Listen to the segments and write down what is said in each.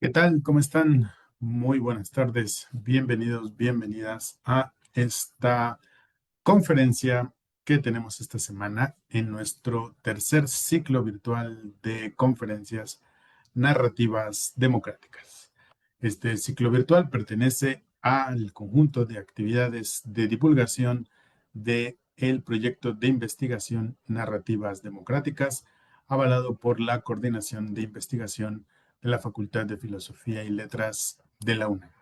¿Qué tal? ¿Cómo están? Muy buenas tardes. Bienvenidos, bienvenidas a esta conferencia que tenemos esta semana en nuestro tercer ciclo virtual de conferencias narrativas democráticas. Este ciclo virtual pertenece al conjunto de actividades de divulgación de el proyecto de investigación Narrativas Democráticas, avalado por la Coordinación de Investigación de la Facultad de Filosofía y Letras de la UNAM.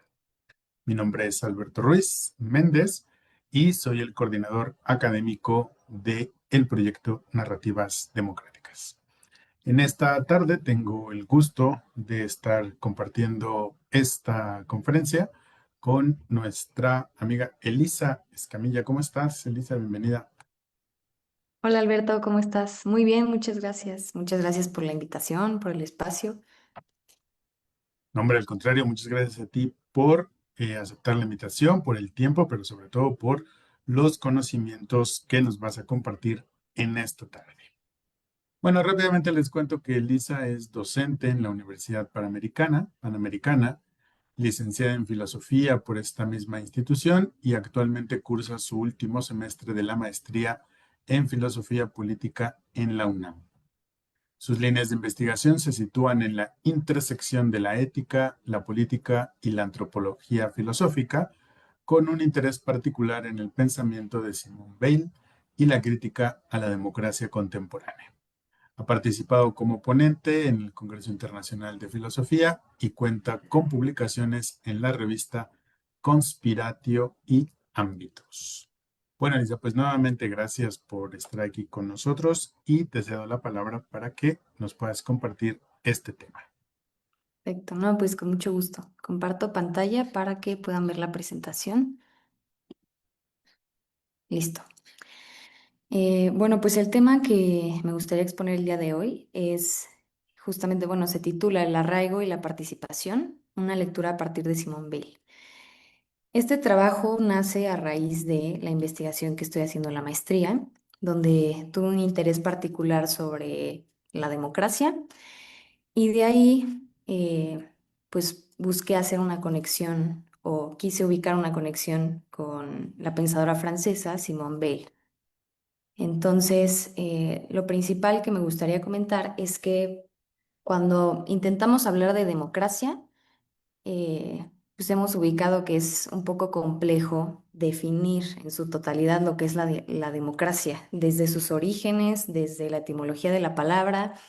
Mi nombre es Alberto Ruiz Méndez y soy el coordinador académico de el proyecto Narrativas Democráticas. En esta tarde tengo el gusto de estar compartiendo esta conferencia con nuestra amiga Elisa Escamilla. ¿Cómo estás, Elisa? Bienvenida. Hola Alberto, ¿cómo estás? Muy bien, muchas gracias. Muchas gracias por la invitación, por el espacio. No, hombre, al contrario, muchas gracias a ti por aceptar la invitación, por el tiempo, pero sobre todo por los conocimientos que nos vas a compartir en esta tarde. Bueno, rápidamente les cuento que Elisa es docente en la Universidad Panamericana, licenciada en Filosofía por esta misma institución y actualmente cursa su último semestre de la maestría en Filosofía Política en la UNAM. Sus líneas de investigación se sitúan en la intersección de la ética, la política y la antropología filosófica, con un interés particular en el pensamiento de Simone Weil y la crítica a la democracia contemporánea. Ha participado como ponente en el Congreso Internacional de Filosofía y cuenta con publicaciones en la revista Conspiratio y Ámbitos. Bueno, Elisa, pues nuevamente gracias por estar aquí con nosotros y te cedo la palabra para que nos puedas compartir este tema. Perfecto, no, pues con mucho gusto. Comparto pantalla para que puedan ver la presentación. Listo. Bueno, pues el tema que me gustaría exponer el día de hoy es justamente, bueno, se titula El arraigo y la participación, una lectura a partir de Simone Weil. Este trabajo nace a raíz de la investigación que estoy haciendo en la maestría, donde tuve un interés particular sobre la democracia. Y de ahí, pues busqué hacer una conexión o quise ubicar una conexión con la pensadora francesa Simone Weil. Entonces, lo principal que me gustaría comentar es que cuando intentamos hablar de democracia, pues hemos ubicado que es un poco complejo definir en su totalidad lo que es la democracia, desde sus orígenes, desde la etimología de la palabra,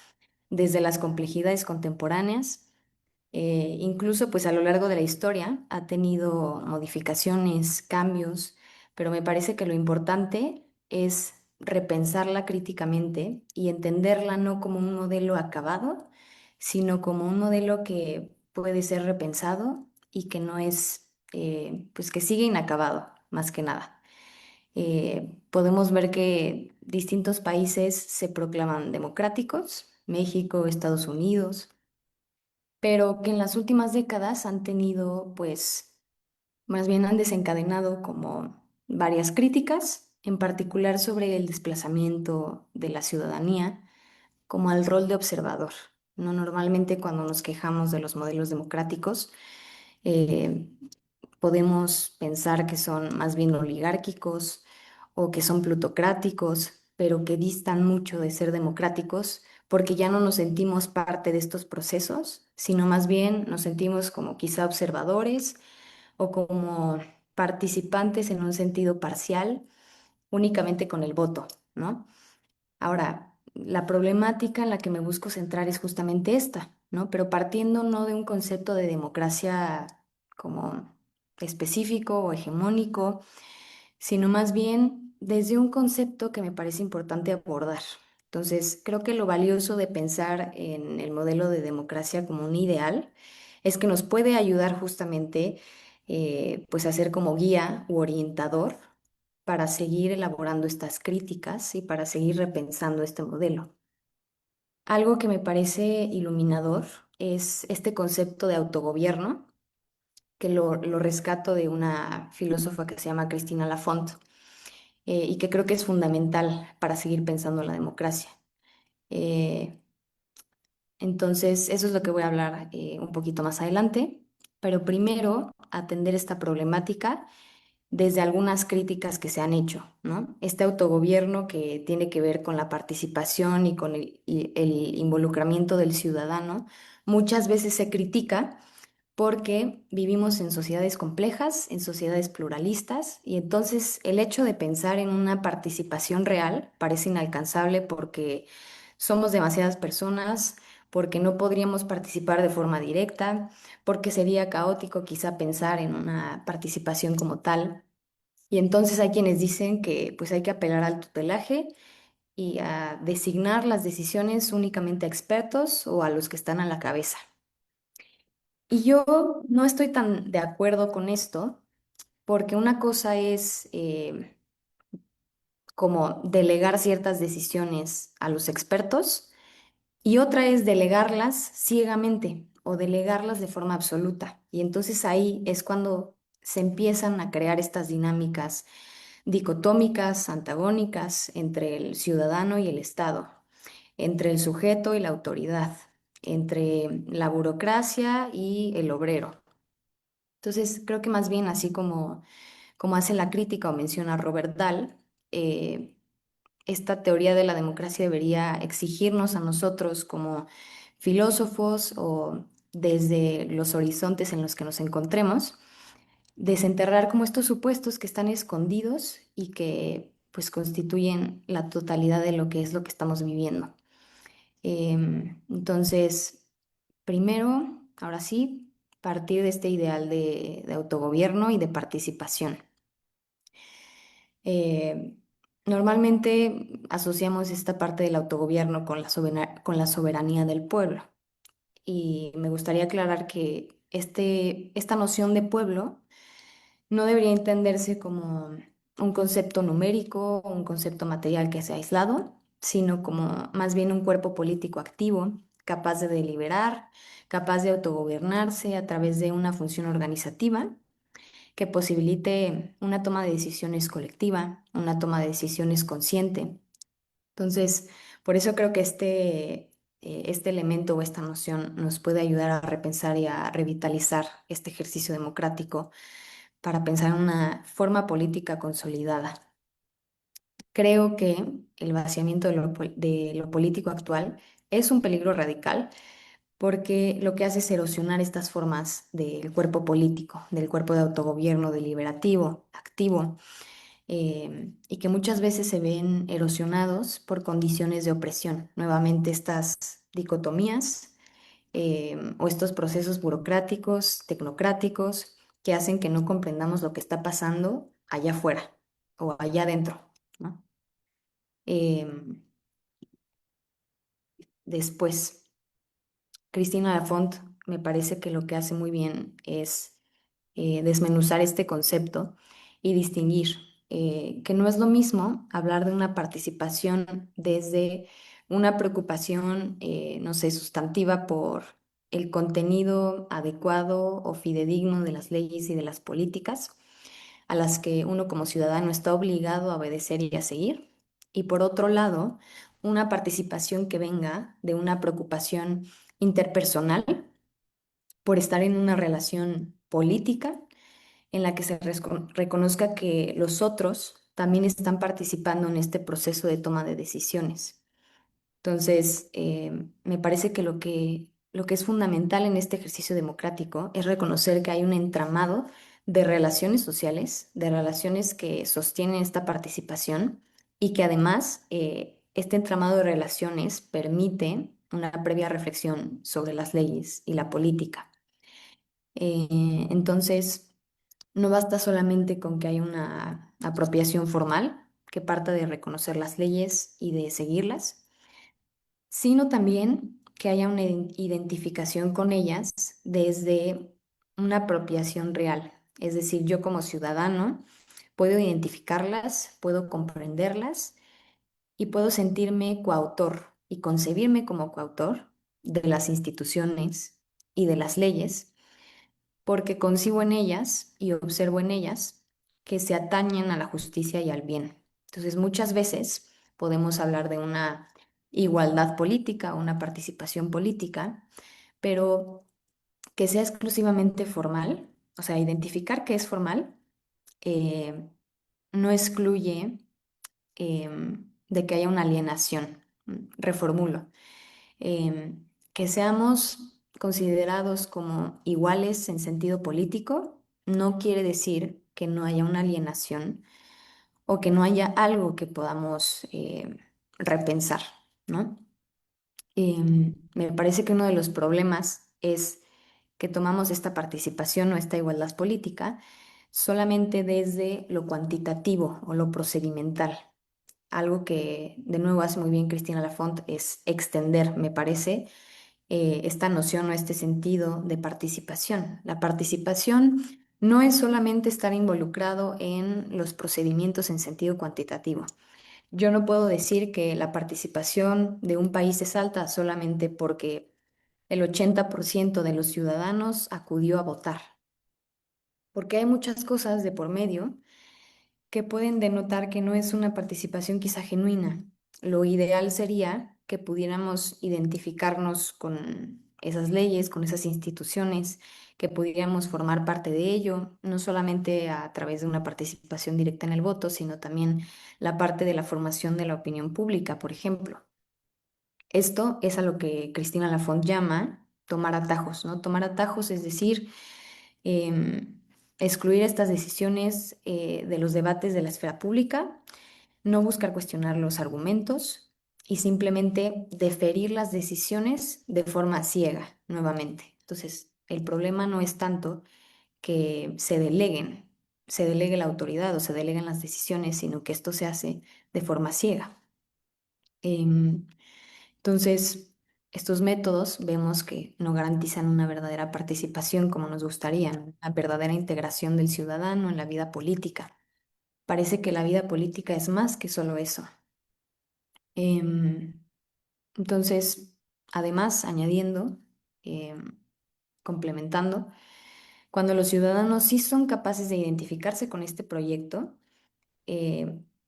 desde las complejidades contemporáneas. Incluso pues a lo largo de la historia ha tenido modificaciones, cambios, pero me parece que lo importante es repensarla críticamente y entenderla no como un modelo acabado, sino como un modelo que puede ser repensado y que no es, pues que sigue inacabado, más que nada. Podemos ver que distintos países se proclaman democráticos, México, Estados Unidos, pero que en las últimas décadas han tenido, pues, más bien han desencadenado como varias críticas, en particular sobre el desplazamiento de la ciudadanía como al rol de observador. No normalmente cuando nos quejamos de los modelos democráticos, eh, podemos pensar que son más bien oligárquicos o que son plutocráticos, pero que distan mucho de ser democráticos porque ya no nos sentimos parte de estos procesos, sino más bien nos sentimos como quizá observadores o como participantes en un sentido parcial, únicamente con el voto, ¿no? Ahora, la problemática en la que me busco centrar es justamente esta, ¿no? Pero partiendo no de un concepto de democracia como específico o hegemónico, sino más bien desde un concepto que me parece importante abordar. Entonces, creo que lo valioso de pensar en el modelo de democracia como un ideal es que nos puede ayudar justamente pues a ser como guía u orientador para seguir elaborando estas críticas y para seguir repensando este modelo. Algo que me parece iluminador es este concepto de autogobierno, que lo rescato de una filósofa que se llama Cristina Lafont, y que creo que es fundamental para seguir pensando la democracia. Eh, Entonces, eso es lo que voy a hablar un poquito más adelante, pero primero atender esta problemática desde algunas críticas que se han hecho, ¿no? Este autogobierno que tiene que ver con la participación y con el involucramiento del ciudadano, muchas veces se critica porque vivimos en sociedades complejas, en sociedades pluralistas, y entonces el hecho de pensar en una participación real parece inalcanzable porque somos demasiadas personas, porque no podríamos participar de forma directa, porque sería caótico quizá pensar en una participación como tal. Y entonces hay quienes dicen que pues hay que apelar al tutelaje y a designar las decisiones únicamente a expertos o a los que están a la cabeza. Y yo no estoy tan de acuerdo con esto, porque una cosa es como delegar ciertas decisiones a los expertos y otra es delegarlas ciegamente o delegarlas de forma absoluta. Y entonces ahí es cuando se empiezan a crear estas dinámicas dicotómicas, antagónicas entre el ciudadano y el Estado, entre el sujeto y la autoridad, entre la burocracia y el obrero. Entonces, creo que más bien así como hace la crítica o menciona Robert Dahl, eh, esta teoría de la democracia debería exigirnos a nosotros como filósofos o desde los horizontes en los que nos encontremos, desenterrar como estos supuestos que están escondidos y que pues constituyen la totalidad de lo que es lo que estamos viviendo. Entonces, primero, ahora sí, partir de este ideal de autogobierno y de participación. Eh, Normalmente asociamos esta parte del autogobierno con con la soberanía del pueblo. Y me gustaría aclarar que esta noción de pueblo no debería entenderse como un concepto numérico o un concepto material que sea aislado, sino como más bien un cuerpo político activo, capaz de deliberar, capaz de autogobernarse a través de una función organizativa que posibilite una toma de decisiones colectiva, una toma de decisiones consciente. Entonces, por eso creo que este elemento o esta noción nos puede ayudar a repensar y a revitalizar este ejercicio democrático para pensar en una forma política consolidada. Creo que el vaciamiento de lo político actual es un peligro radical porque lo que hace es erosionar estas formas del cuerpo político, del cuerpo de autogobierno deliberativo, activo, y que muchas veces se ven erosionados por condiciones de opresión. Nuevamente estas dicotomías o estos procesos burocráticos, tecnocráticos, que hacen que no comprendamos lo que está pasando allá afuera o allá adentro, ¿no? Em, Después. Cristina Lafont me parece que lo que hace muy bien es desmenuzar este concepto y distinguir que no es lo mismo hablar de una participación desde una preocupación, no sé, sustantiva por el contenido adecuado o fidedigno de las leyes y de las políticas a las que uno como ciudadano está obligado a obedecer y a seguir. Y por otro lado, una participación que venga de una preocupación interpersonal por estar en una relación política en la que se reconozca que los otros también están participando en este proceso de toma de decisiones. Entonces, me parece que lo que es fundamental en este ejercicio democrático es reconocer que hay un entramado de relaciones sociales, de relaciones que sostienen esta participación y que además este entramado de relaciones permite una previa reflexión sobre las leyes y la política. Entonces, no basta solamente con que haya una apropiación formal que parta de reconocer las leyes y de seguirlas, sino también que haya una identificación con ellas desde una apropiación real. Es decir, yo como ciudadano puedo identificarlas, puedo comprenderlas y puedo sentirme coautor y concebirme como coautor de las instituciones y de las leyes, porque concibo en ellas y observo en ellas que se atañen a la justicia y al bien. Entonces, muchas veces podemos hablar de una igualdad política o una participación política, pero que sea exclusivamente formal, o sea, identificar que es formal, eh, no excluye de que haya una alienación. Reformulo. Que seamos considerados como iguales en sentido político no quiere decir que no haya una alienación o que no haya algo que podamos repensar, ¿no? Me parece que uno de los problemas es que tomamos esta participación o esta igualdad política solamente desde lo cuantitativo o lo procedimental. Algo que de nuevo hace muy bien Cristina Lafont es extender, me parece, esta noción o este sentido de participación. La participación no es solamente estar involucrado en los procedimientos en sentido cuantitativo. Yo no puedo decir que la participación de un país es alta solamente porque el 80% de los ciudadanos acudió a votar, porque hay muchas cosas de por medio que pueden denotar que no es una participación quizá genuina. Lo ideal sería que pudiéramos identificarnos con esas leyes, con esas instituciones, que pudiéramos formar parte de ello, no solamente a través de una participación directa en el voto, sino también la parte de la formación de la opinión pública, por ejemplo. Esto es a lo que Cristina Lafont llama tomar atajos, ¿no? Tomar atajos es decir, em, excluir estas decisiones de los debates de la esfera pública, no buscar cuestionar los argumentos y simplemente deferir las decisiones de forma ciega nuevamente. Entonces, el problema no es tanto que se delegue la autoridad o se deleguen las decisiones, sino que esto se hace de forma ciega. Em, entonces, estos métodos vemos que no garantizan una verdadera participación como nos gustaría, ¿no? Una verdadera integración del ciudadano en la vida política. Parece que la vida política es más que solo eso. Em, entonces, además, añadiendo, em, complementando, cuando los ciudadanos sí son capaces de identificarse con este proyecto,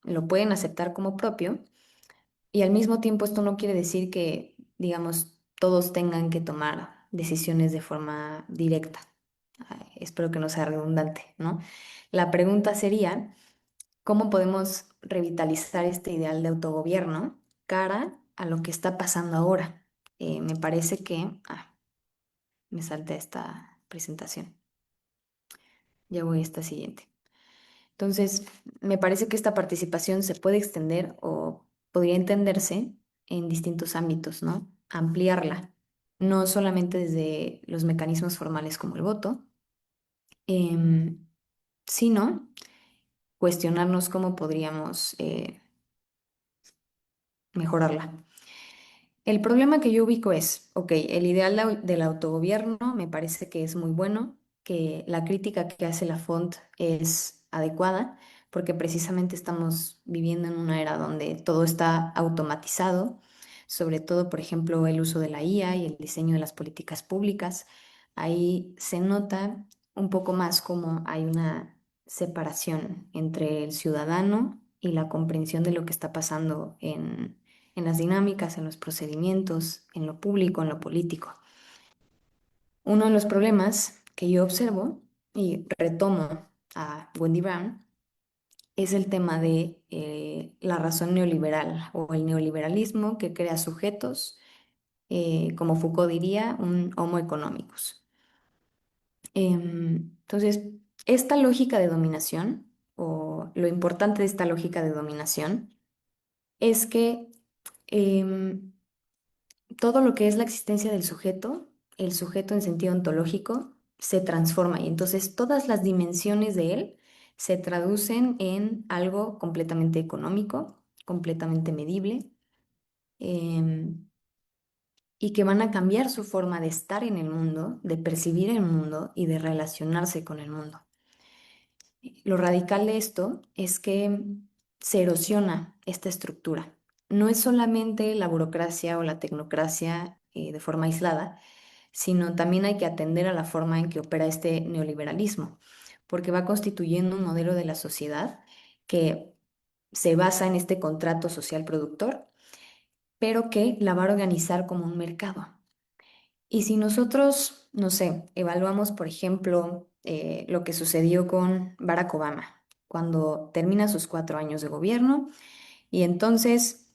lo pueden aceptar como propio. Y al mismo tiempo esto no quiere decir que, digamos, todos tengan que tomar decisiones de forma directa. Espero que no sea redundante, ¿no? La pregunta sería, ¿cómo podemos revitalizar este ideal de autogobierno cara a lo que está pasando ahora? Me parece que... me salté esta presentación. Ya voy a esta siguiente. Entonces, me parece que esta participación se puede extender o podría entenderse en distintos ámbitos, ¿no? Ampliarla, no solamente desde los mecanismos formales como el voto, em, sino cuestionarnos cómo podríamos mejorarla. El problema que yo ubico es, ok, el ideal del autogobierno me parece que es muy bueno, que la crítica que hace la Font es adecuada, porque precisamente estamos viviendo en una era donde todo está automatizado, sobre todo, por ejemplo, el uso de la IA y el diseño de las políticas públicas. Ahí se nota un poco más cómo hay una separación entre el ciudadano y la comprensión de lo que está pasando en las dinámicas, en los procedimientos, en lo público, en lo político. Uno de los problemas que yo observo y retomo a Wendy Brown es el tema de la razón neoliberal o el neoliberalismo que crea sujetos, como Foucault diría, un homo economicus. Entonces, esta lógica de dominación o lo importante de esta lógica de dominación es que em, todo lo que es la existencia del sujeto, el sujeto en sentido ontológico, se transforma y entonces todas las dimensiones de él se traducen en algo completamente económico, completamente medible, em, y que van a cambiar su forma de estar en el mundo, de percibir el mundo y de relacionarse con el mundo. Lo radical de esto es que se erosiona esta estructura. No es solamente la burocracia o la tecnocracia de forma aislada, sino también hay que atender a la forma en que opera este neoliberalismo, porque va constituyendo un modelo de la sociedad que se basa en este contrato social productor pero que la va a organizar como un mercado. Y si nosotros, no sé, evaluamos, por ejemplo, lo que sucedió con Barack Obama, cuando termina sus 4 años de gobierno y entonces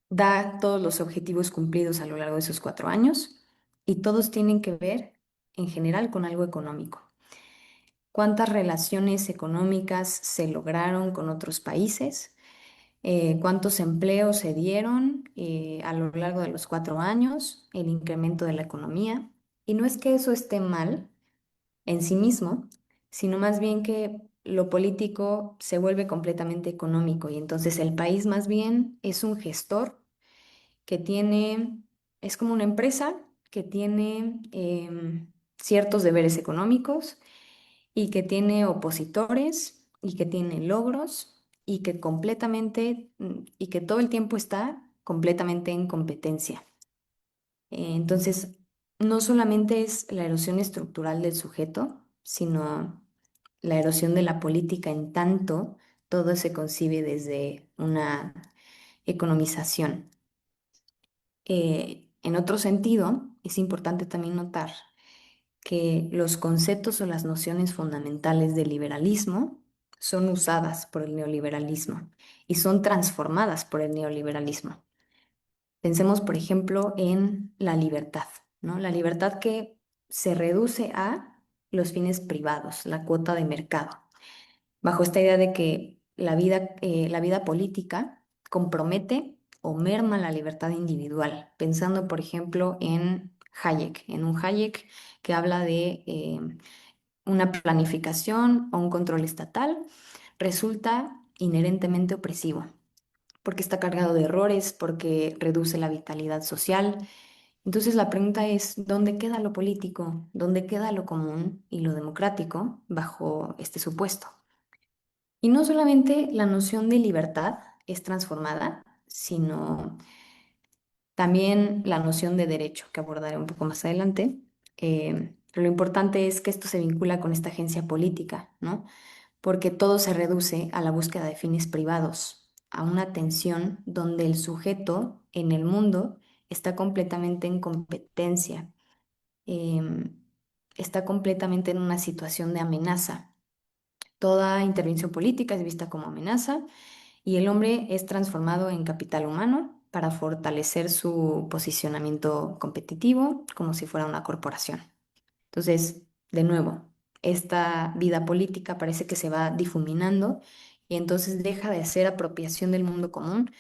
da todos los objetivos cumplidos a lo largo de esos 4 años y todos tienen que ver en general con algo económico. ¿Cuántas relaciones económicas se lograron con otros países? ¿Cuántos empleos se dieron a lo largo de los 4 años? El incremento de la economía. Y no es que eso esté mal en sí mismo, sino más bien que lo político se vuelve completamente económico y entonces el país más bien es un gestor que tiene, es como una empresa que tiene ciertos deberes económicos y que tiene opositores y que tiene logros y que completamente y que todo el tiempo está completamente en competencia. Entonces, no solamente es la erosión estructural del sujeto, sino la erosión de la política en tanto todo se concibe desde una economización. En otro sentido, es importante también notar que los conceptos o las nociones fundamentales del liberalismo son usadas por el neoliberalismo y son transformadas por el neoliberalismo. Pensemos, por ejemplo, en la libertad, ¿no? La libertad que se reduce a los fines privados, la cuota de mercado, bajo esta idea de que la vida política compromete o merma la libertad individual, pensando, por ejemplo, en un Hayek que habla de una planificación o un control estatal, resulta inherentemente opresivo, porque está cargado de errores, porque reduce la vitalidad social. Entonces la pregunta es, ¿dónde queda lo político? ¿Dónde queda lo común y lo democrático bajo este supuesto? Y no solamente la noción de libertad es transformada, sino también la noción de derecho, que abordaré un poco más adelante. Pero lo importante es que esto se vincula con esta agencia política, ¿no? Porque todo se reduce a la búsqueda de fines privados, a una tensión donde el sujeto en el mundo está completamente en competencia, em, está completamente en una situación de amenaza. Toda intervención política es vista como amenaza y el hombre es transformado en capital humano para fortalecer su posicionamiento competitivo como si fuera una corporación. Entonces, de nuevo, esta vida política parece que se va difuminando y entonces deja de ser apropiación del mundo común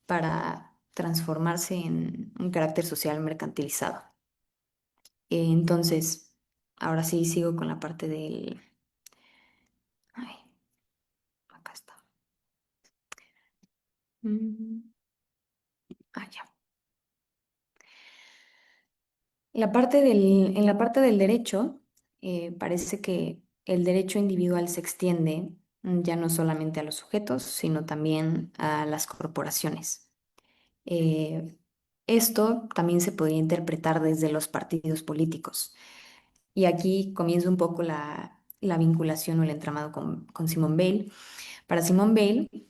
para transformarse en un carácter social mercantilizado. Entonces, ahora sí sigo con la parte del... Ay, acá está. Mm, ya. En la parte del derecho, parece que el derecho individual se extiende ya no solamente a los sujetos, sino también a las corporaciones. Eh, Esto también se podría interpretar desde los partidos políticos. Y aquí comienza un poco la vinculación o el entramado con Simone Weil. Para Simone Weil,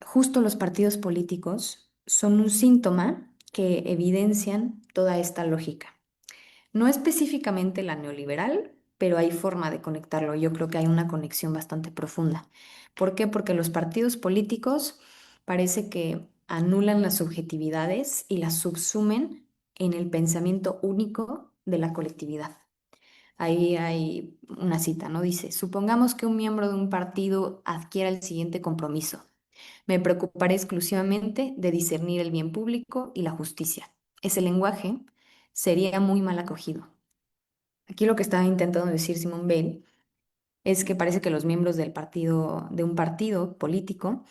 justo los partidos políticos son un síntoma que evidencian toda esta lógica. No específicamente la neoliberal, pero hay forma de conectarlo. Yo creo que hay una conexión bastante profunda. ¿Por qué? Porque los partidos políticos parece que anulan las subjetividades y las subsumen en el pensamiento único de la colectividad. Ahí hay una cita, ¿no? Dice, supongamos que un miembro de un partido adquiera el siguiente compromiso. Me preocuparé exclusivamente de discernir el bien público y la justicia. Ese lenguaje sería muy mal acogido. Aquí lo que estaba intentando decir Simone Weil es que parece que los miembros del partido, de un partido político,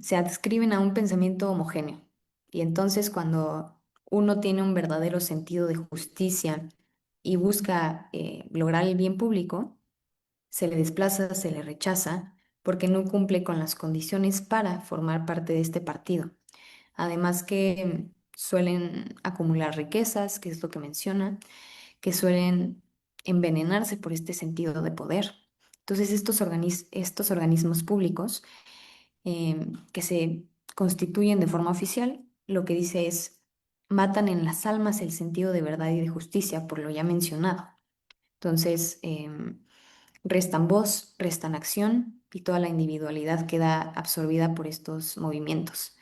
se adscriben a un pensamiento homogéneo. Y entonces cuando uno tiene un verdadero sentido de justicia y busca lograr el bien público, se le desplaza, se le rechaza, porque no cumple con las condiciones para formar parte de este partido. Además que suelen acumular riquezas, que es lo que menciona, que suelen envenenarse por este sentido de poder. Entonces, estos organismos públicos que se constituyen de forma oficial, lo que dice es, matan en las almas el sentido de verdad y de justicia, por lo ya mencionado. Entonces, restan voz, restan acción y toda la individualidad queda absorbida por estos movimientos.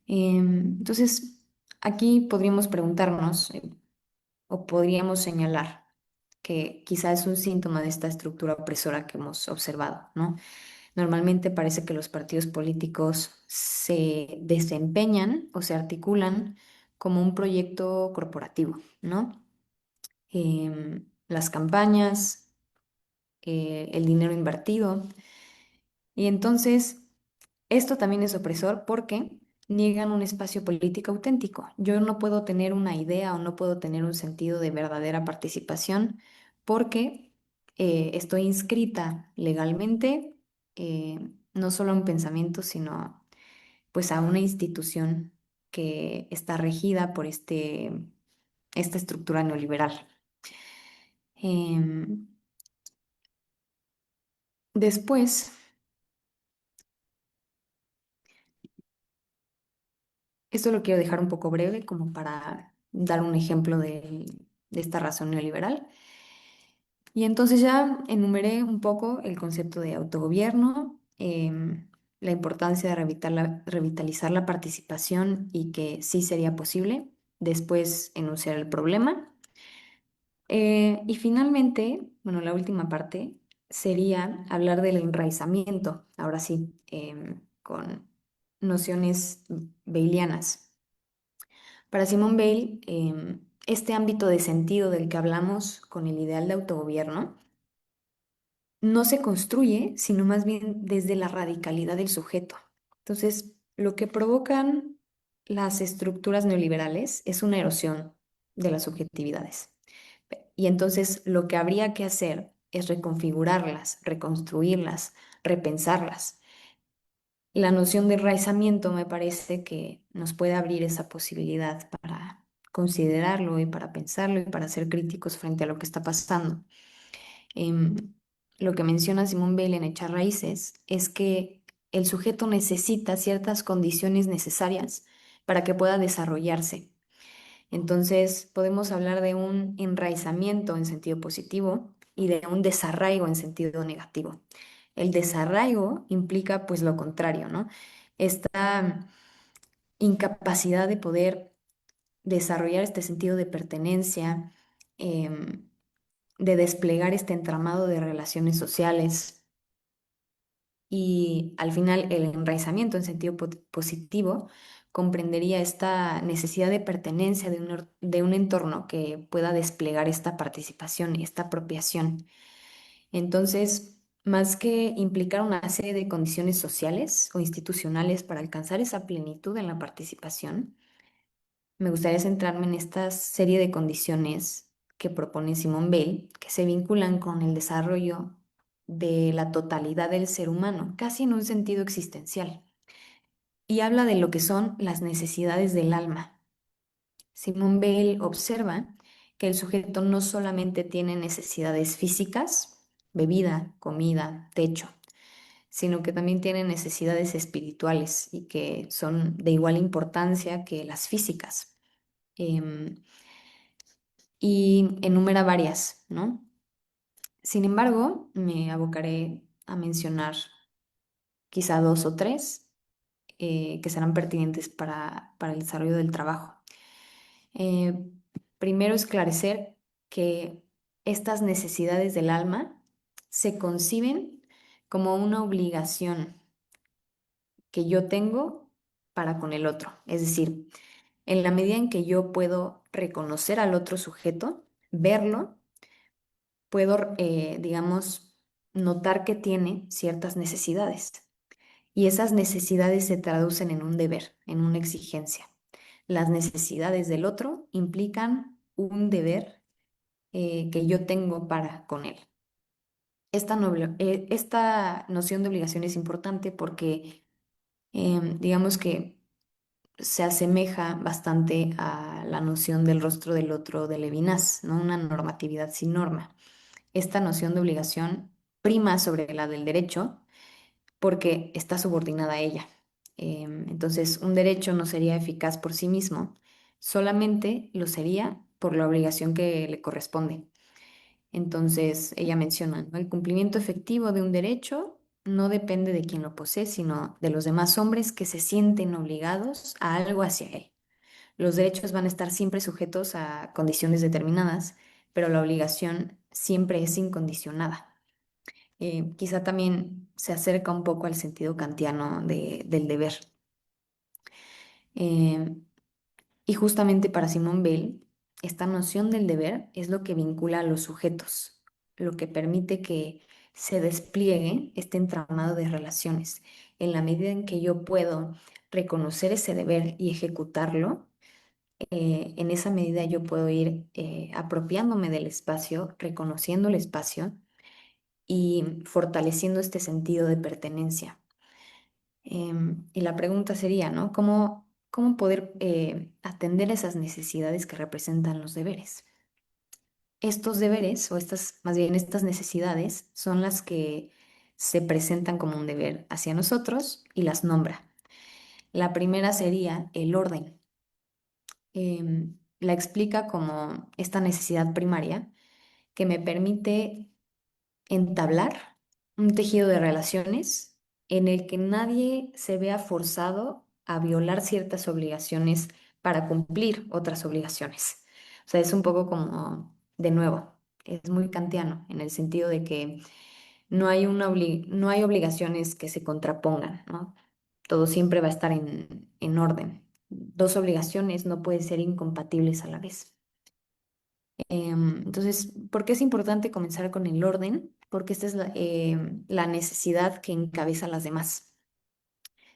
Entonces, aquí podríamos preguntarnos o podríamos señalar que quizá es un síntoma de esta estructura opresora que hemos observado, ¿no? Normalmente parece que los partidos políticos se desempeñan o se articulan como un proyecto corporativo, ¿no? Las campañas, el dinero invertido. Y entonces, esto también es opresor porque niegan un espacio político auténtico. Yo no puedo tener una idea o no puedo tener un sentido de verdadera participación porque estoy inscrita legalmente, no solo a un pensamiento, sino pues a una institución que está regida por esta estructura neoliberal. Em, Después, esto lo quiero dejar un poco breve como para dar un ejemplo de esta razón neoliberal. Y entonces ya enumeré un poco el concepto de autogobierno, la importancia de revitalizar la participación y que sí sería posible. Después enunciar el problema. Y finalmente, bueno, la última parte sería hablar del enraizamiento, ahora sí, con nociones bayesianas. Para Simone Weil, este ámbito de sentido del que hablamos con el ideal de autogobierno no se construye, sino más bien desde la radicalidad del sujeto. Entonces, lo que provocan las estructuras neoliberales es una erosión de las subjetividades. Y entonces lo que habría que hacer es reconfigurarlas, reconstruirlas, repensarlas. La noción de enraizamiento me parece que nos puede abrir esa posibilidad para considerarlo y para pensarlo y para ser críticos frente a lo que está pasando. Em, lo que menciona Simone Weil en Echar Raíces es que el sujeto necesita ciertas condiciones necesarias para que pueda desarrollarse. Entonces, podemos hablar de un enraizamiento en sentido positivo y de un desarraigo en sentido negativo. El desarraigo implica pues lo contrario, ¿no? Esta incapacidad de poder desarrollar este sentido de pertenencia, em, de desplegar este entramado de relaciones sociales y al final el enraizamiento en sentido positivo comprendería esta necesidad de pertenencia de un entorno que pueda desplegar esta participación y esta apropiación. Entonces, más que implicar una serie de condiciones sociales o institucionales para alcanzar esa plenitud en la participación, me gustaría centrarme en esta serie de condiciones que propone Simone Weil, que se vinculan con el desarrollo de la totalidad del ser humano, casi en un sentido existencial, y habla de lo que son las necesidades del alma. Simone Weil observa que el sujeto no solamente tiene necesidades físicas, bebida, comida, techo, sino que también tiene necesidades espirituales y que son de igual importancia que las físicas. Em, y enumera varias, ¿no? Sin embargo, me abocaré a mencionar quizá dos o tres que serán pertinentes para el desarrollo del trabajo. Eh, Primero, esclarecer que estas necesidades del alma se conciben como una obligación que yo tengo para con el otro. Es decir, en la medida en que yo puedo reconocer al otro sujeto, verlo, puedo, digamos, notar que tiene ciertas necesidades y esas necesidades se traducen en un deber, en una exigencia. Las necesidades del otro implican un deber que yo tengo para con él. Esta noción de obligación es importante porque digamos que se asemeja bastante a la noción del rostro del otro de Levinas, ¿no? Una normatividad sin norma. Esta noción de obligación prima sobre la del derecho porque está subordinada a ella. Entonces, un derecho no sería eficaz por sí mismo, solamente lo sería por la obligación que le corresponde. Entonces, ella menciona, ¿no? El cumplimiento efectivo de un derecho no depende de quien lo posee, sino de los demás hombres que se sienten obligados a algo hacia él. Los derechos van a estar siempre sujetos a condiciones determinadas, pero la obligación siempre es incondicionada. Quizá también se acerca un poco al sentido kantiano del deber. Eh, y justamente para Simone Weil, esta noción del deber es lo que vincula a los sujetos, lo que permite que se despliegue este entramado de relaciones. En la medida en que yo puedo reconocer ese deber y ejecutarlo, en esa medida yo puedo ir apropiándome del espacio, reconociendo el espacio y fortaleciendo este sentido de pertenencia. Y la pregunta sería, ¿no? ¿Cómo poder atender esas necesidades que representan los deberes? Estos deberes, o estas, más bien estas necesidades, son las que se presentan como un deber hacia nosotros y las nombra. La primera sería el orden. La explica como esta necesidad primaria que me permite entablar un tejido de relaciones en el que nadie se vea forzado a violar ciertas obligaciones para cumplir otras obligaciones. O sea, es un poco como, de nuevo, es muy kantiano en el sentido de que no hay obligaciones que se contrapongan, ¿no? Todo siempre va a estar en orden. Dos obligaciones no pueden ser incompatibles a la vez. Entonces, ¿por qué es importante comenzar con el orden? Porque esta es la necesidad que encabeza las demás.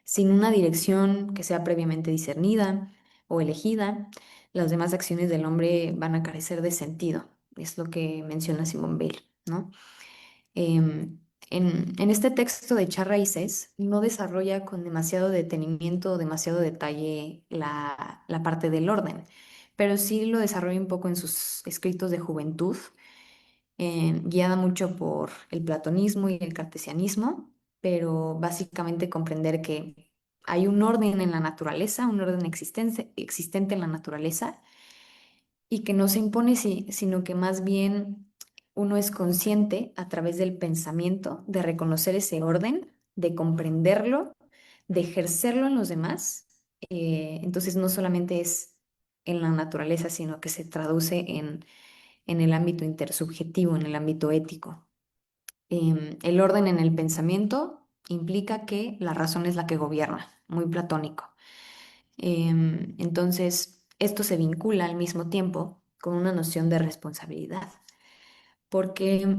Sin una dirección que sea previamente discernida o elegida, las demás acciones del hombre van a carecer de sentido. Es lo que menciona Simone Weil, ¿no? Em, en este texto de Echar Raíces no desarrolla con demasiado detenimiento o demasiado detalle la parte del orden, pero sí lo desarrolla un poco en sus escritos de juventud, guiada mucho por el platonismo y el cartesianismo, pero básicamente comprender que hay un orden en la naturaleza, un orden existente en la naturaleza y que no se impone, sino que más bien uno es consciente a través del pensamiento de reconocer ese orden, de comprenderlo, de ejercerlo en los demás. Entonces no solamente es en la naturaleza, sino que se traduce en el ámbito intersubjetivo, en el ámbito ético. El orden en el pensamiento implica que la razón es la que gobierna, muy platónico. Entonces, esto se vincula al mismo tiempo con una noción de responsabilidad, porque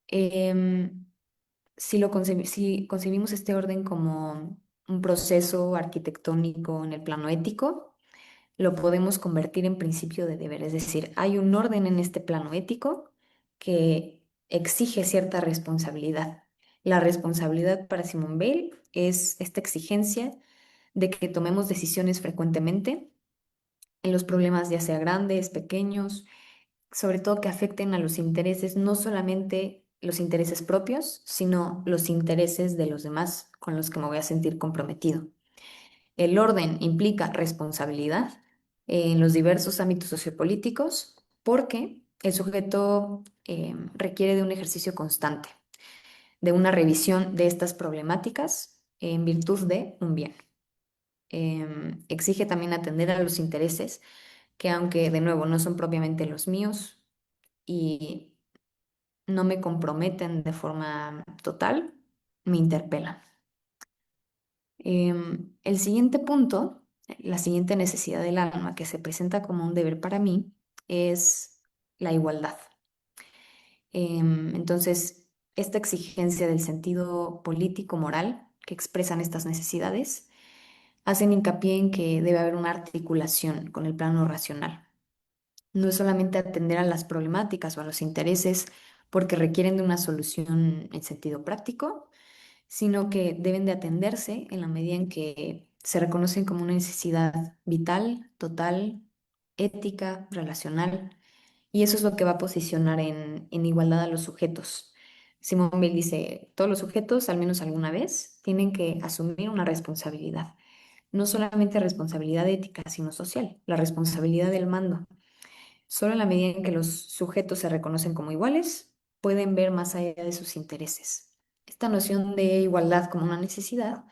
em, si concebimos este orden como un proceso arquitectónico en el plano ético, lo podemos convertir en principio de deber. Es decir, hay un orden en este plano ético que exige cierta responsabilidad. La responsabilidad para Simone Weil es esta exigencia de que tomemos decisiones frecuentemente en los problemas, ya sea grandes, pequeños, sobre todo que afecten a los intereses, no solamente los intereses propios, sino los intereses de los demás con los que me voy a sentir comprometido. El orden implica responsabilidad en los diversos ámbitos sociopolíticos porque el sujeto requiere de un ejercicio constante, de una revisión de estas problemáticas en virtud de un bien. Exige también atender a los intereses que aunque de nuevo no son propiamente los míos y no me comprometen de forma total, me interpelan. El siguiente punto, la siguiente necesidad del alma que se presenta como un deber para mí es la igualdad. Entonces, esta exigencia del sentido político-moral que expresan estas necesidades hacen hincapié en que debe haber una articulación con el plano racional. No es solamente atender a las problemáticas o a los intereses porque requieren de una solución en sentido práctico, sino que deben de atenderse en la medida en que se reconocen como una necesidad vital, total, ética, relacional, y eso es lo que va a posicionar en igualdad a los sujetos. Simone Weil dice, todos los sujetos, al menos alguna vez, tienen que asumir una responsabilidad. No solamente responsabilidad ética, sino social, la responsabilidad del mando. Solo en la medida en que los sujetos se reconocen como iguales, pueden ver más allá de sus intereses. Esta noción de igualdad como una necesidad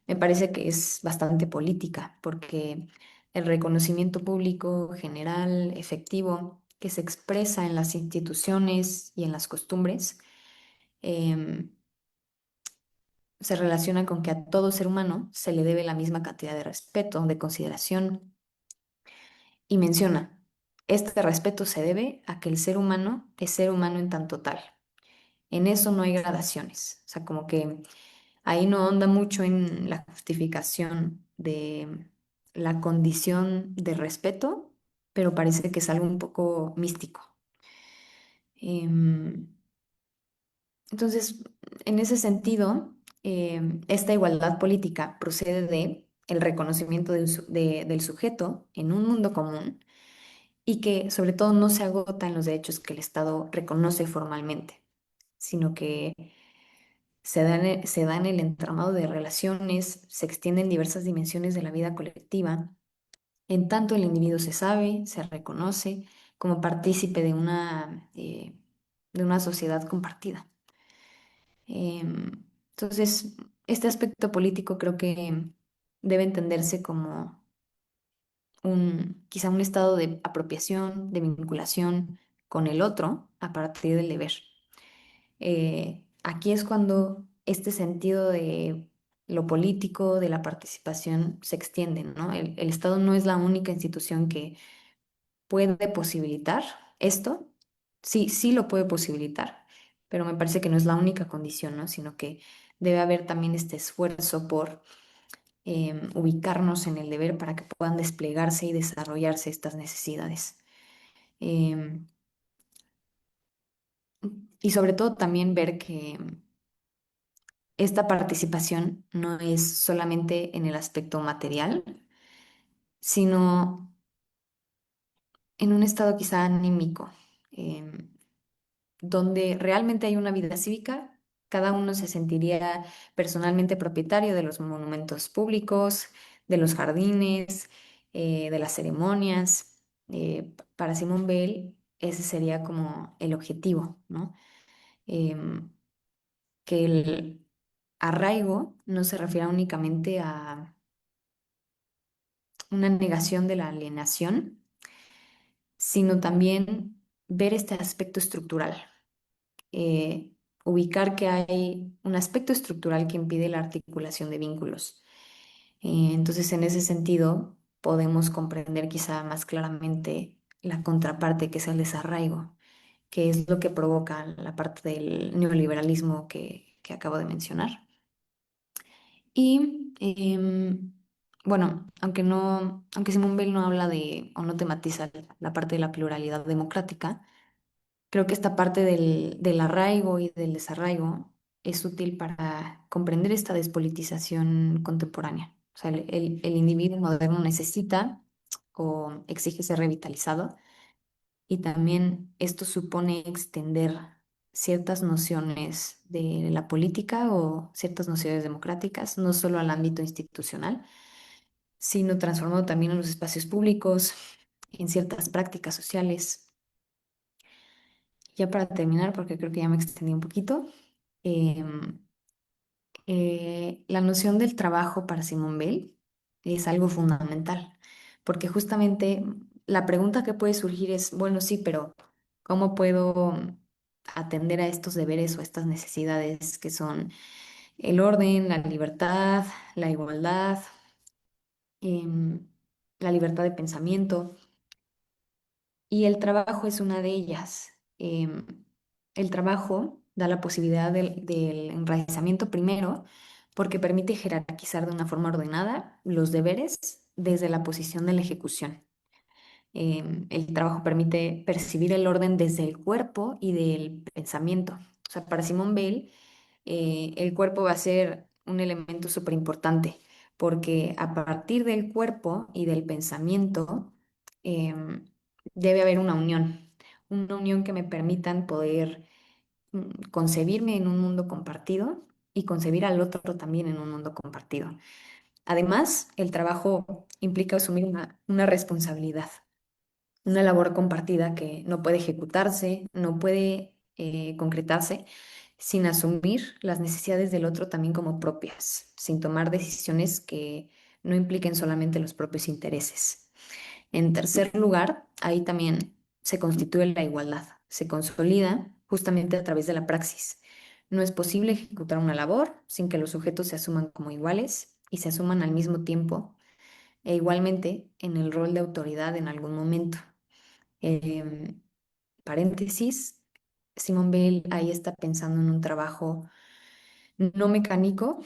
me parece que es bastante política, porque el reconocimiento público general, efectivo, que se expresa en las instituciones y en las costumbres, em, se relaciona con que a todo ser humano se le debe la misma cantidad de respeto, de consideración, y menciona, este respeto se debe a que el ser humano es ser humano en tanto tal. En eso no hay gradaciones. O sea, como que ahí no onda mucho en la justificación de la condición de respeto, pero parece que es algo un poco místico. Em, entonces, en ese sentido, esta igualdad política procede de el reconocimiento del sujeto en un mundo común y que sobre todo no se agota en los derechos que el Estado reconoce formalmente, sino que se da en el entramado de relaciones, se extiende en diversas dimensiones de la vida colectiva. En tanto el individuo se sabe, se reconoce como partícipe de una sociedad compartida. Entonces, este aspecto político creo que debe entenderse como quizá un estado de apropiación, de vinculación con el otro a partir del deber. Aquí es cuando este sentido de lo político, de la participación, se extiende, ¿no? El Estado no es la única institución que puede posibilitar esto. Sí, sí lo puede posibilitar, pero me parece que no es la única condición, ¿no? Sino que debe haber también este esfuerzo por ubicarnos en el deber para que puedan desplegarse y desarrollarse estas necesidades. Em, y sobre todo también ver que esta participación no es solamente en el aspecto material, sino en un estado quizá anímico, em, donde realmente hay una vida cívica, cada uno se sentiría personalmente propietario de los monumentos públicos, de los jardines, de las ceremonias. Para Simone Weil, ese sería como el objetivo, ¿no? Em, que el arraigo no se refiere únicamente a una negación de la alienación, sino también ver este aspecto estructural, eh, ubicar que hay un aspecto estructural que impide la articulación de vínculos. Entonces, en ese sentido, podemos comprender quizá más claramente la contraparte que es el desarraigo, que es lo que provoca la parte del neoliberalismo que acabo de mencionar. Y bueno, aunque Simone Weil no habla de o no tematiza la parte de la pluralidad democrática, creo que esta parte del arraigo y del desarraigo es útil para comprender esta despolitización contemporánea. O sea, el individuo moderno necesita o exige ser revitalizado y también esto supone extender ciertas nociones de la política o ciertas nociones democráticas, no solo al ámbito institucional, sino transformado también en los espacios públicos, en ciertas prácticas sociales. Ya para terminar, porque creo que ya me extendí un poquito, em, la noción del trabajo para Simone Weil es algo fundamental, porque justamente la pregunta que puede surgir es, bueno, sí, pero ¿cómo puedo atender a estos deberes o estas necesidades que son el orden, la libertad, la igualdad, em, la libertad de pensamiento? Y el trabajo es una de ellas. El trabajo da la posibilidad del enraizamiento primero, porque permite jerarquizar de una forma ordenada los deberes desde la posición de la ejecución. El trabajo permite percibir el orden desde el cuerpo y del pensamiento. O sea, para Simone Weil, el cuerpo va a ser un elemento súper importante, porque a partir del cuerpo y del pensamiento em, debe haber una unión que me permitan poder concebirme en un mundo compartido y concebir al otro también en un mundo compartido. Además, el trabajo implica asumir una responsabilidad, una labor compartida que no puede ejecutarse, no puede concretarse sin asumir las necesidades del otro también como propias, sin tomar decisiones que no impliquen solamente los propios intereses. En tercer lugar, ahí también se constituye la igualdad, se consolida justamente a través de la praxis. No es posible ejecutar una labor sin que los sujetos se asuman como iguales y se asuman al mismo tiempo e igualmente en el rol de autoridad en algún momento. Em, Paréntesis, Simone Bale ahí está pensando en un trabajo no mecánico,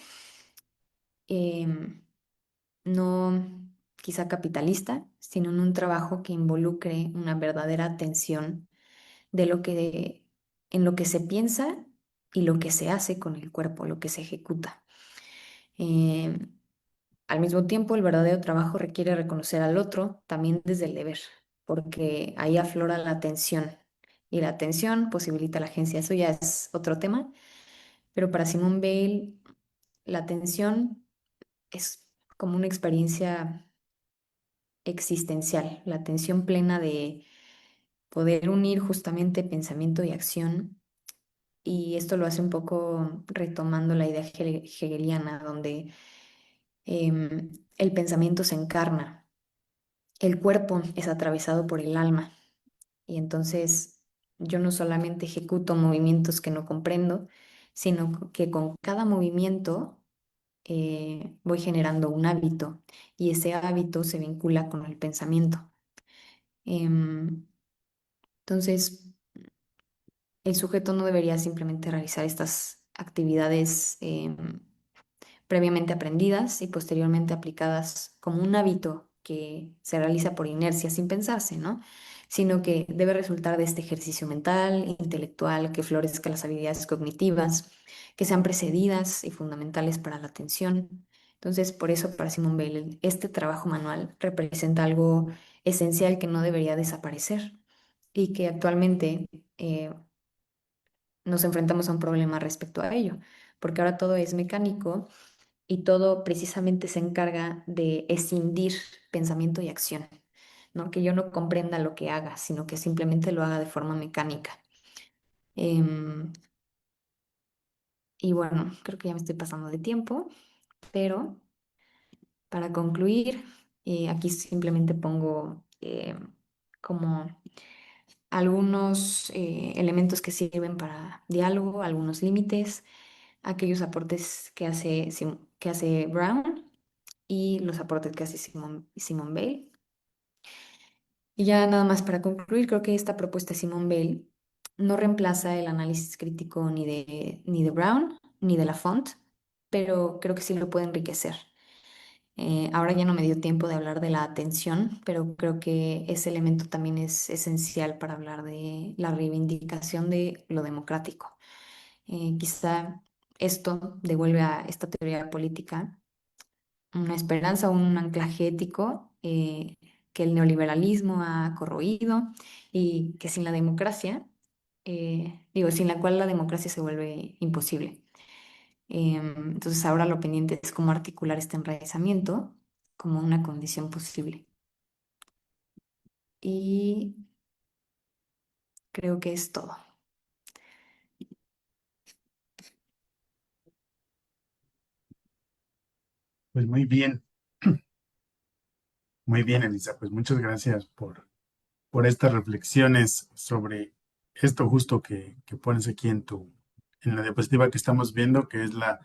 em, no quizá capitalista, sino en un trabajo que involucre una verdadera atención de en lo que se piensa y lo que se hace con el cuerpo, lo que se ejecuta. Em, Al mismo tiempo, el verdadero trabajo requiere reconocer al otro también desde el deber, porque ahí aflora la atención y la atención posibilita la agencia. Eso ya es otro tema, pero para Simone Bale, la atención es como una experiencia existencial, la atención plena de poder unir justamente pensamiento y acción. Y esto lo hace un poco retomando la idea hegeliana, donde el pensamiento se encarna, el cuerpo es atravesado por el alma. Y entonces yo no solamente ejecuto movimientos que no comprendo, sino que con cada movimiento voy generando un hábito y ese hábito se vincula con el pensamiento. Em, entonces, el sujeto no debería simplemente realizar estas actividades previamente aprendidas y posteriormente aplicadas como un hábito que se realiza por inercia sin pensarse, ¿no? Sino que debe resultar de este ejercicio mental, intelectual, que florezca las habilidades cognitivas, que sean precedidas y fundamentales para la atención. Entonces, por eso para Simone Weil, este trabajo manual representa algo esencial que no debería desaparecer y que actualmente nos enfrentamos a un problema respecto a ello, porque ahora todo es mecánico y todo precisamente se encarga de escindir pensamiento y acción, ¿no? Que yo no comprenda lo que haga, sino que simplemente lo haga de forma mecánica. Em, y bueno, creo que ya me estoy pasando de tiempo, pero para concluir, aquí simplemente pongo como algunos elementos que sirven para diálogo, algunos límites, aquellos aportes que hace Brown y los aportes que hace Simone Bale. Y ya nada más para concluir, creo que esta propuesta de Simone Bale no reemplaza el análisis crítico ni de Brown ni de Lafont, pero creo que sí lo puede enriquecer. Ahora ya no me dio tiempo de hablar de la atención, pero creo que ese elemento también es esencial para hablar de la reivindicación de lo democrático. Quizá esto devuelve a esta teoría política una esperanza, un anclaje ético que el neoliberalismo ha corroído y que sin la democracia, sin la cual la democracia se vuelve imposible. Entonces ahora lo pendiente es cómo articular este enraizamiento como una condición posible. Y creo que es todo. Pues muy bien, Elisa. Pues muchas gracias por estas reflexiones sobre esto justo que pones aquí en la diapositiva que estamos viendo, que es la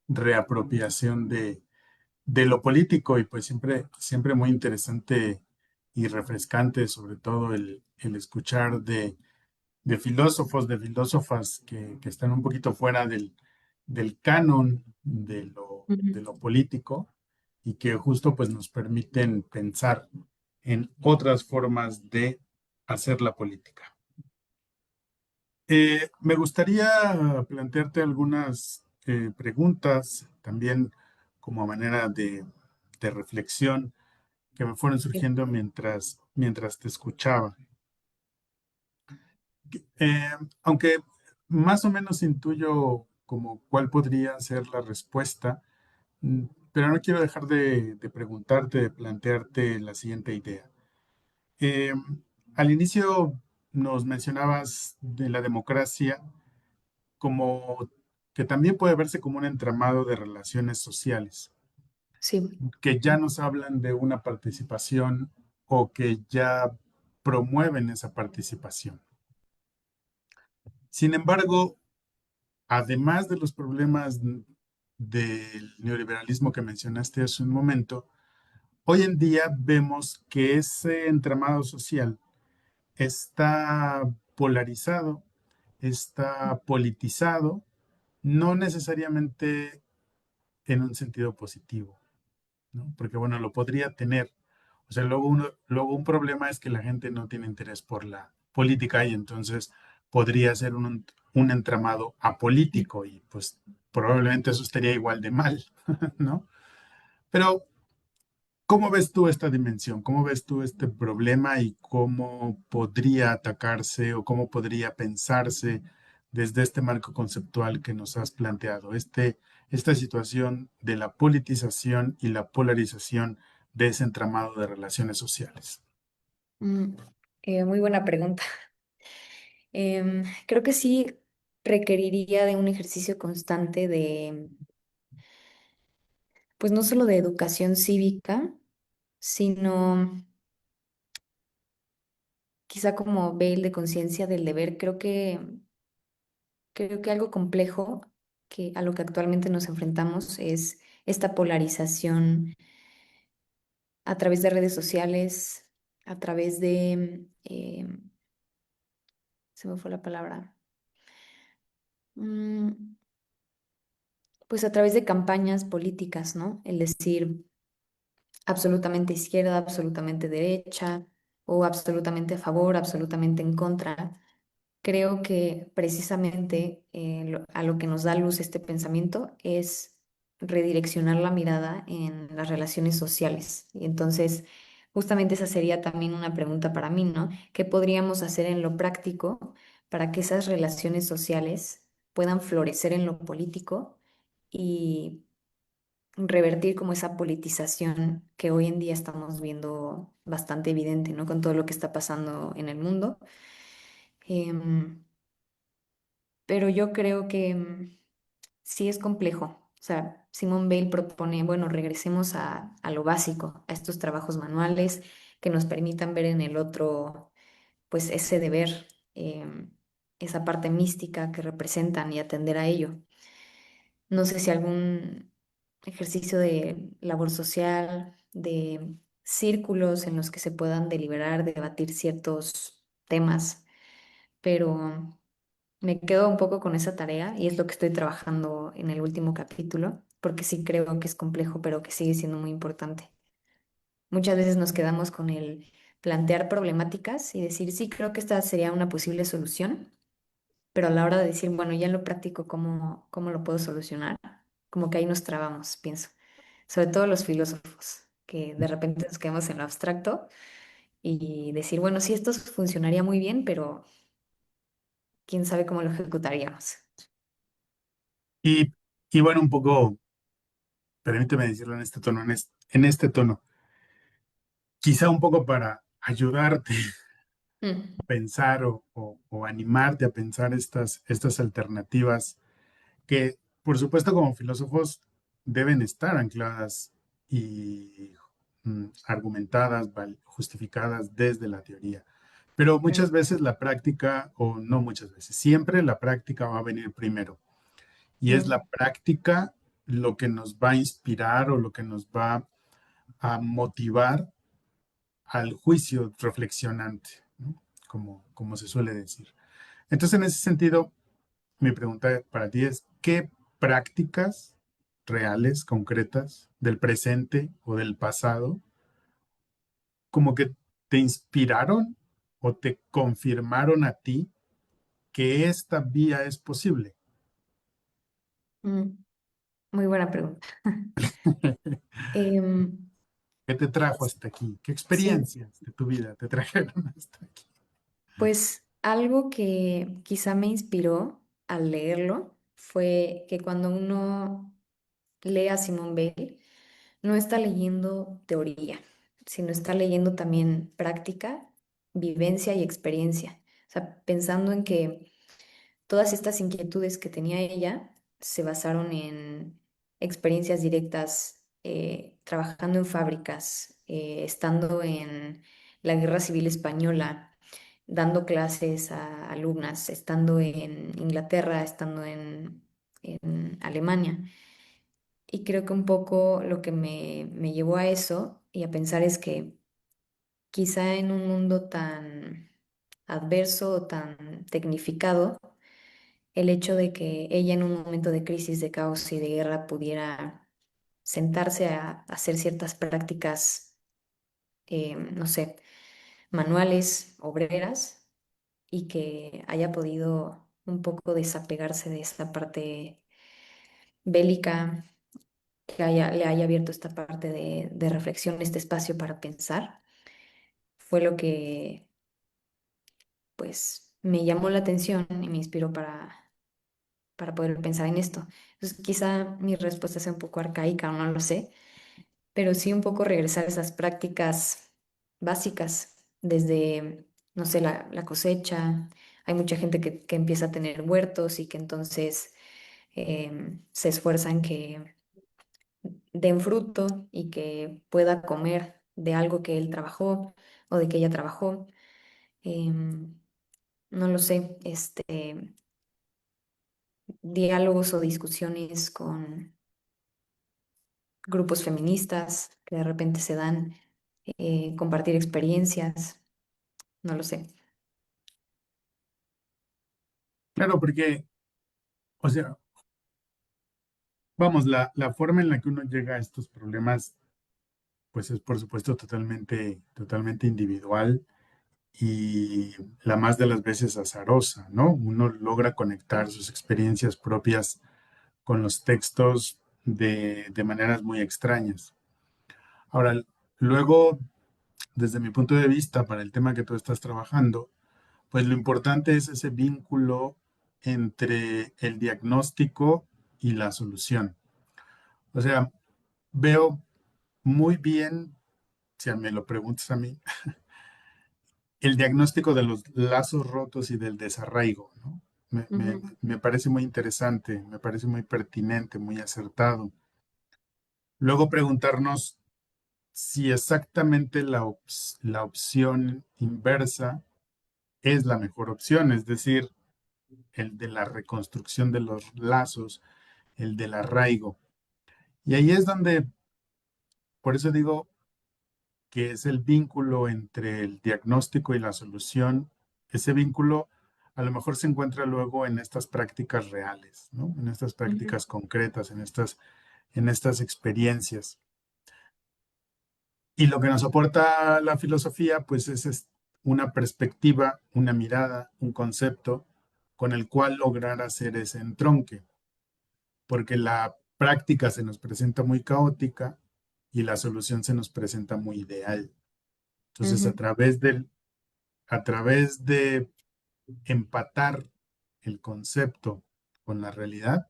reapropiación de lo político y pues siempre muy interesante y refrescante, sobre todo el escuchar de filósofos, de filósofas que están un poquito fuera del canon de Ujú. lo político y que justo pues nos permiten pensar en otras formas de hacer la política. Me gustaría plantearte algunas preguntas también como manera de reflexión que me fueron Sí. surgiendo mientras te escuchaba. Eh, Aunque más o menos intuyo como cuál podría ser la respuesta, mm, pero no quiero dejar de preguntarte, de plantearte la siguiente idea. Eh, Al inicio nos mencionabas de la democracia como que también puede verse como un entramado de relaciones sociales, Sí. que ya nos hablan de una participación o que ya promueven esa participación. Sin embargo, además de los problemas del neoliberalismo que mencionaste hace un momento, hoy en día vemos que ese entramado social está polarizado, está politizado, no necesariamente en un sentido positivo, ¿no? Porque bueno, lo podría tener. O sea, luego un problema es que la gente no tiene interés por la política y entonces podría ser un entramado apolítico y pues probablemente eso estaría igual de mal, ¿no? Pero ¿cómo ves tú esta dimensión? ¿Cómo ves tú este problema y cómo podría atacarse o cómo podría pensarse desde este marco conceptual que nos has planteado? Esta situación de la politización y la polarización de ese entramado de relaciones sociales. Mm, Muy buena pregunta. Creo que sí requeriría de un ejercicio constante de, pues no solo de educación cívica, sino quizá como veil de conciencia del deber. Creo que algo complejo que a lo que actualmente nos enfrentamos es esta polarización a través de redes sociales, a través de, se me fue la palabra, Mm, pues a través de campañas políticas, ¿no? El decir absolutamente izquierda, absolutamente derecha, o absolutamente a favor, absolutamente en contra. Creo que precisamente a lo que nos da luz este pensamiento es redireccionar la mirada en las relaciones sociales. Y entonces, justamente esa sería también una pregunta para mí, ¿no? ¿Qué podríamos hacer en lo práctico para que esas relaciones sociales puedan florecer en lo político y revertir como esa politización que hoy en día estamos viendo bastante evidente, ¿no? Con todo lo que está pasando en el mundo. Em, pero yo creo que sí es complejo. O sea, Simone Bale propone, bueno, regresemos a lo básico, a estos trabajos manuales que nos permitan ver en el otro, pues ese deber, esa parte mística que representan y atender a ello. No sé si algún ejercicio de labor social, de círculos en los que se puedan deliberar, debatir ciertos temas, pero me quedo un poco con esa tarea y es lo que estoy trabajando en el último capítulo, porque sí creo que es complejo, pero que sigue siendo muy importante. Muchas veces nos quedamos con el plantear problemáticas y decir, sí, creo que esta sería una posible solución, pero a la hora de decir, bueno, ya en lo práctico, ¿cómo lo puedo solucionar? Como que ahí nos trabamos, pienso. Sobre todo los filósofos, que de repente nos quedamos en lo abstracto y decir, bueno, sí, esto funcionaría muy bien, pero quién sabe cómo lo ejecutaríamos. Y, y bueno, un poco, permíteme decirlo en este tono, en este tono, quizá un poco para ayudarte Mm, a pensar o animarte a pensar estas alternativas que, por supuesto, como filósofos deben estar ancladas y argumentadas, justificadas desde la teoría. Pero muchas claro. veces la práctica, o no muchas veces, siempre la práctica va a venir primero. Y es la Mm, práctica lo que nos va a inspirar o lo que nos va a motivar al juicio reflexionante, ¿no? Como se suele decir. Entonces, en ese sentido, mi pregunta para ti es, ¿qué prácticas reales, concretas, del presente o del pasado, como que te inspiraron o te confirmaron a ti que esta vía es posible? mm, Muy buena pregunta. Em, ¿Qué te trajo hasta aquí? ¿Qué sí, experiencias de tu vida te trajeron hasta aquí? pues algo que quizá me inspiró. al leerlo fue que cuando uno lee a Simone Weil, no está leyendo teoría, sino está leyendo también práctica, vivencia y experiencia. O sea, pensando en que todas estas inquietudes que tenía ella se basaron en experiencias directas, trabajando en fábricas, estando en la Guerra Civil Española, dando clases a alumnas, estando en Inglaterra, estando en Alemania. Y creo que un poco lo que me llevó a eso y a pensar es que quizá en un mundo tan adverso o tan tecnificado, el hecho de que ella en un momento de crisis, de caos y de guerra pudiera sentarse a hacer ciertas prácticas, no sé, manuales, obreras, y que haya podido un poco desapegarse de esta parte bélica, que le haya abierto esta parte de reflexión, este espacio para pensar, fue lo que pues me llamó la atención y me inspiró para poder pensar en esto. Entonces, quizá mi respuesta sea un poco arcaica, no lo sé, pero sí un poco regresar a esas prácticas básicas, desde, no sé, la cosecha. Hay mucha gente que empieza a tener huertos y que entonces se esfuerzan que den fruto y que pueda comer de algo que él trabajó o de que ella trabajó. Em, no lo sé, diálogos o discusiones con grupos feministas que de repente se dan, compartir experiencias, no lo sé. Claro, porque, o sea, vamos, la forma en la que uno llega a estos problemas, pues es por supuesto totalmente individual y la más de las veces azarosa, ¿no? Uno logra conectar sus experiencias propias con los textos de maneras muy extrañas. Ahora, luego, desde mi punto de vista, para el tema que tú estás trabajando, pues lo importante es ese vínculo entre el diagnóstico y la solución. O sea, veo muy bien, si me lo preguntas a mí, el diagnóstico de los lazos rotos y del desarraigo, ¿no? Ujú, Me parece muy interesante, me parece muy pertinente, muy acertado. Luego preguntarnos si exactamente la opción inversa es la mejor opción, es decir, el de la reconstrucción de los lazos, el del arraigo. Y ahí es donde, por eso digo que es el vínculo entre el diagnóstico y la solución. Ese vínculo a lo mejor se encuentra luego en estas prácticas reales, ¿no? En estas ujú, prácticas concretas, en estas experiencias. Y lo que nos aporta la filosofía, pues es una perspectiva, una mirada, un concepto con el cual lograr hacer ese entronque, porque la práctica se nos presenta muy caótica y la solución se nos presenta muy ideal. Entonces, ujú, a través de empatar el concepto con la realidad,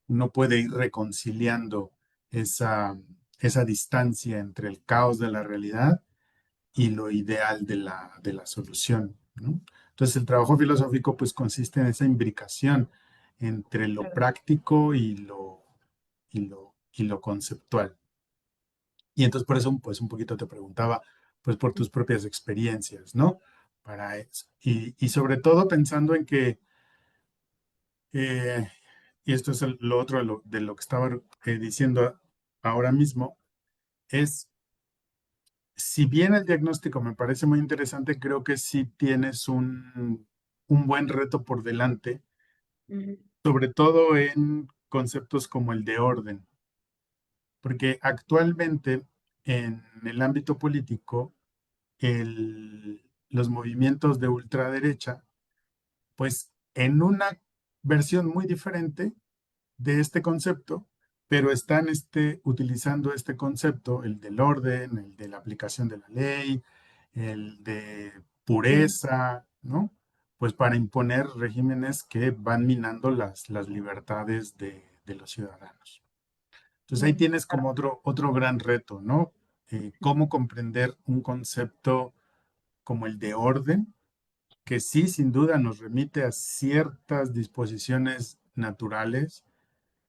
uno puede ir reconciliando esa, esa distancia entre el caos de la realidad y lo ideal de la solución, ¿no? Entonces, el trabajo filosófico pues consiste en esa imbricación entre lo claro. práctico y lo conceptual. Y entonces por eso pues un poquito te preguntaba pues por tus propias experiencias, ¿no? Para eso. Y sobre todo pensando en que, eh, y esto es lo otro de lo que estaba diciendo ahora mismo, es si bien el diagnóstico me parece muy interesante, creo que sí tienes un buen reto por delante, Ujú, sobre todo en conceptos como el de orden, porque actualmente en el ámbito político, los movimientos de ultraderecha, pues en una versión muy diferente de este concepto, pero están utilizando este concepto, el del orden, el de la aplicación de la ley, el de ujú, pureza, ¿no? pues para imponer regímenes que van minando las libertades de los ciudadanos. Entonces ahí Mm, tienes como otro gran reto, ¿no? Cómo comprender un concepto como el de orden, que sí, sin duda, nos remite a ciertas disposiciones naturales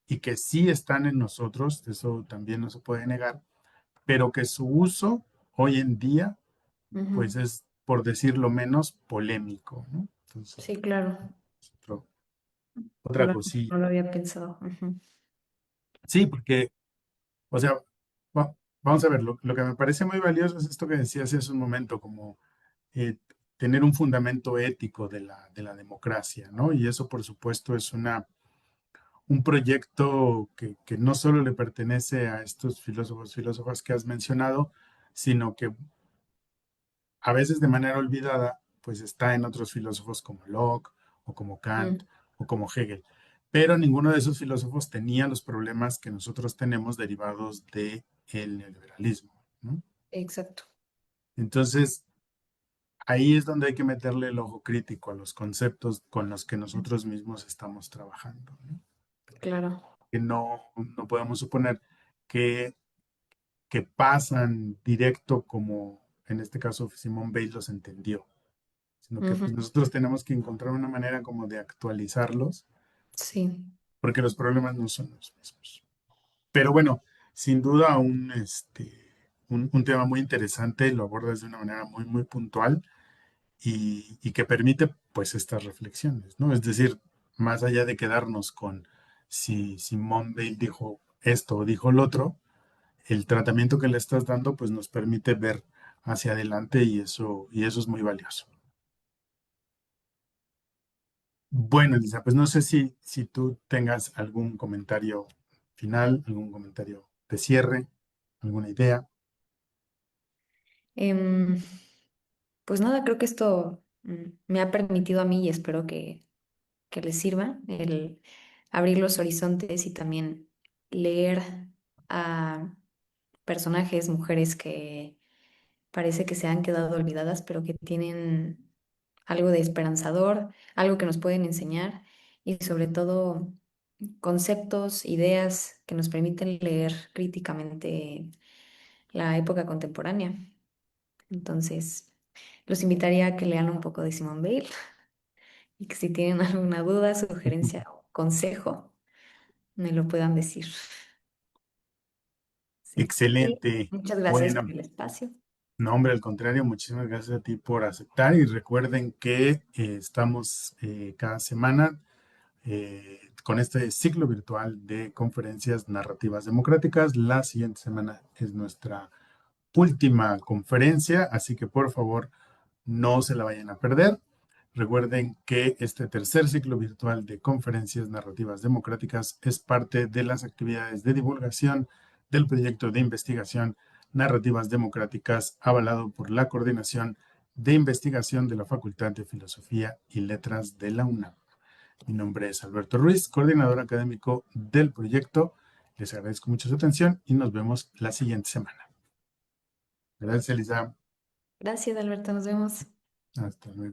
y que sí están en nosotros, eso también no se puede negar, pero que su uso hoy en día, pues ujú. es, por decirlo menos, polémico, ¿no? Entonces, Sí, claro. otra Claro, cosilla. no lo había pensado. Ujú. Sí, porque, o sea, vamos a ver, lo que me parece muy valioso es esto que decías hace un momento, como eh, tener un fundamento ético de la democracia, ¿no? Y eso, por supuesto, es un proyecto que no solo le pertenece a estos filósofos, filósofas que has mencionado, sino que a veces de manera olvidada, pues está en otros filósofos como Locke o como Kant Mm, o como Hegel. Pero ninguno de esos filósofos tenía los problemas que nosotros tenemos derivados del neoliberalismo, ¿no? exacto. Entonces, ahí es donde hay que meterle el ojo crítico a los conceptos con los que nosotros mismos estamos trabajando, ¿no? Claro. Que no podemos suponer que, que pasan directo como en este caso Simone Weil los entendió, sino que Ujú. pues, nosotros tenemos que encontrar una manera como de actualizarlos, Sí. porque los problemas no son los mismos. Pero bueno, sin duda un tema muy interesante, lo abordas de una manera muy, muy puntual y que permite pues estas reflexiones, ¿no? Es decir, más allá de quedarnos con si Simone Weil dijo esto o dijo lo otro, el tratamiento que le estás dando pues nos permite ver hacia adelante y eso es muy valioso. Bueno, Elisa, pues no sé si tú tengas algún comentario final, algún comentario de cierre, alguna idea. Em, pues nada, creo que esto me ha permitido a mí y espero que les sirva el abrir los horizontes y también leer a personajes, mujeres que parece que se han quedado olvidadas, pero que tienen algo de esperanzador, algo que nos pueden enseñar y sobre todo conceptos, ideas que nos permiten leer críticamente la época contemporánea. Entonces, los invitaría a que lean un poco de Simone Weil y que si tienen alguna duda, sugerencia o consejo, me lo puedan decir. Sí. Y Excelente. muchas gracias por Bueno, el espacio. no, hombre, al contrario, muchísimas gracias a ti por aceptar y recuerden que estamos cada semana con este ciclo virtual de conferencias narrativas democráticas. La siguiente semana es nuestra última conferencia, así que por favor no se la vayan a perder. Recuerden que este tercer ciclo virtual de conferencias narrativas democráticas es parte de las actividades de divulgación del proyecto de investigación Narrativas Democráticas, avalado por la Coordinación de Investigación de la Facultad de Filosofía y Letras de la UNAM. Mi nombre es Alberto Ruiz, coordinador académico del proyecto. Les agradezco mucho su atención y nos vemos la siguiente semana. Gracias, Elisa. Gracias, Alberto. Nos vemos. Hasta luego.